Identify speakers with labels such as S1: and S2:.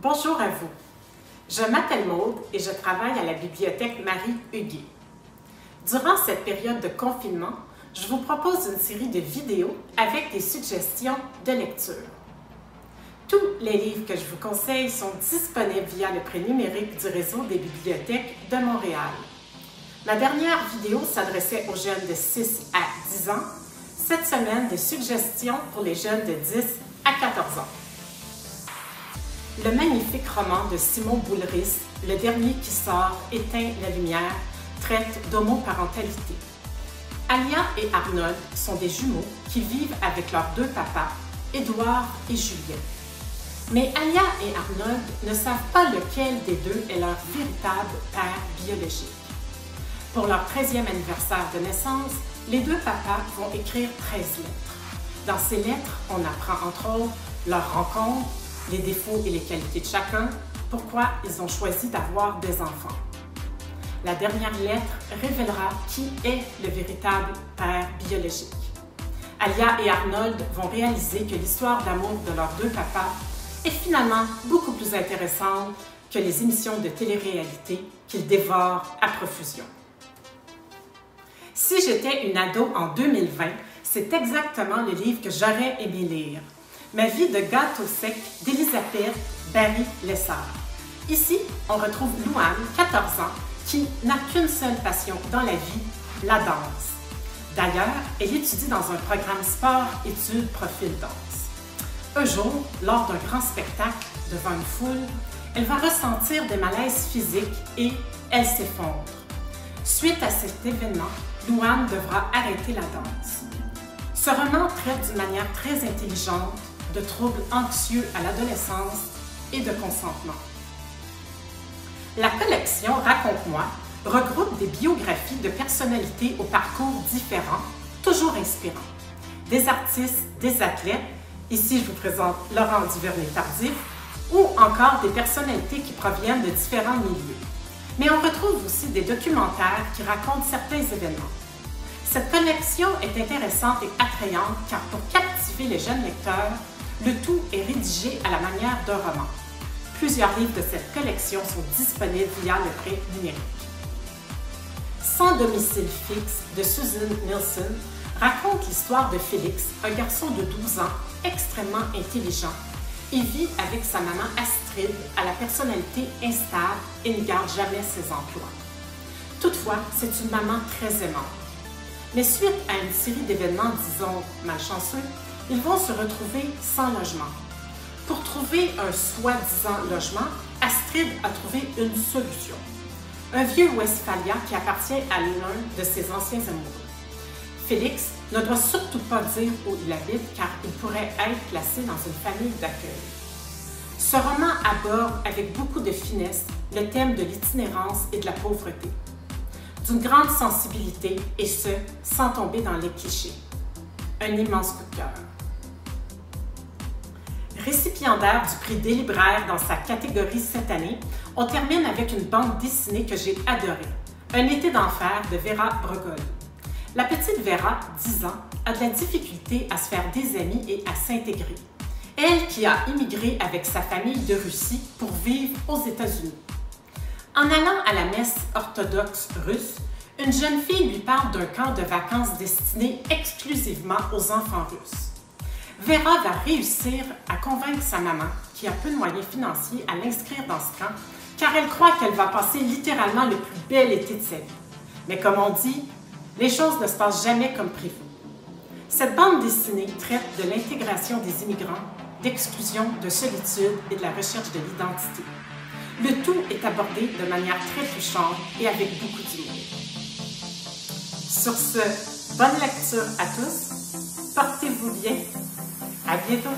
S1: Bonjour à vous. Je m'appelle Maude et je travaille à la bibliothèque Marie-Huguet. Durant cette période de confinement, je vous propose une série de vidéos avec des suggestions de lecture. Tous les livres que je vous conseille sont disponibles via le prêt numérique du réseau des bibliothèques de Montréal. Ma dernière vidéo s'adressait aux jeunes de 6 à 10 ans. Cette semaine, des suggestions pour les jeunes de 10 à 14 ans. Le magnifique roman de Simon Boulris, Le dernier qui sort, éteint la lumière, traite d'homoparentalité. Alia et Arnold sont des jumeaux qui vivent avec leurs deux papas, Édouard et Julien. Mais Alia et Arnold ne savent pas lequel des deux est leur véritable père biologique. Pour leur 13e anniversaire de naissance, les deux papas vont écrire 13 lettres. Dans ces lettres, on apprend entre autres leur rencontre, les défauts et les qualités de chacun, pourquoi ils ont choisi d'avoir des enfants. La dernière lettre révélera qui est le véritable père biologique. Alia et Arnold vont réaliser que l'histoire d'amour de leurs deux papas est finalement beaucoup plus intéressante que les émissions de télé-réalité qu'ils dévorent à profusion. Si j'étais une ado en 2020, c'est exactement le livre que j'aurais aimé lire. Ma vie de gâteau sec d'Elisabeth Barry-Lessard. Ici, on retrouve Louane, 14 ans, qui n'a qu'une seule passion dans la vie, la danse. D'ailleurs, elle étudie dans un programme sport-études profil danse. Un jour, lors d'un grand spectacle devant une foule, elle va ressentir des malaises physiques et elle s'effondre. Suite à cet événement, Louane devra arrêter la danse. Ce roman traite d'une manière très intelligente de troubles anxieux à l'adolescence et de consentement. La collection Raconte-moi regroupe des biographies de personnalités au parcours différents, toujours inspirants. Des artistes, des athlètes, ici je vous présente Laurent Duvernay-Tardif, ou encore des personnalités qui proviennent de différents milieux. Mais on retrouve aussi des documentaires qui racontent certains événements. Cette collection est intéressante et attrayante car pour captiver les jeunes lecteurs, le tout est rédigé à la manière d'un roman. Plusieurs livres de cette collection sont disponibles via le prêt numérique. Sans domicile fixe de Susan Nielsen raconte l'histoire de Félix, un garçon de 12 ans extrêmement intelligent. Il vit avec sa maman Astrid à la personnalité instable et ne garde jamais ses emplois. Toutefois, c'est une maman très aimante. Mais suite à une série d'événements, disons, malchanceux, ils vont se retrouver sans logement. Pour trouver un soi-disant logement, Astrid a trouvé une solution. Un vieux Westphalia qui appartient à l'un de ses anciens amoureux. Félix ne doit surtout pas dire où il habite car il pourrait être placé dans une famille d'accueil. Ce roman aborde avec beaucoup de finesse le thème de l'itinérance et de la pauvreté. D'une grande sensibilité et ce, sans tomber dans les clichés. Un immense coup de cœur. Récipiendaire du prix des libraires dans sa catégorie cette année, on termine avec une bande dessinée que j'ai adorée, Un été d'enfer de Vera Brogol. La petite Vera, 10 ans, a de la difficulté à se faire des amis et à s'intégrer. Elle qui a immigré avec sa famille de Russie pour vivre aux États-Unis. En allant à la messe orthodoxe russe, une jeune fille lui parle d'un camp de vacances destiné exclusivement aux enfants russes. Vera va réussir à convaincre sa maman, qui a peu de moyens financiers, à l'inscrire dans ce camp, car elle croit qu'elle va passer littéralement le plus bel été de sa vie. Mais comme on dit, les choses ne se passent jamais comme prévu. Cette bande dessinée traite de l'intégration des immigrants, d'exclusion, de solitude et de la recherche de l'identité. Le tout est abordé de manière très touchante et avec beaucoup d'humour. Sur ce, bonne lecture à tous, portez-vous bien, à bientôt!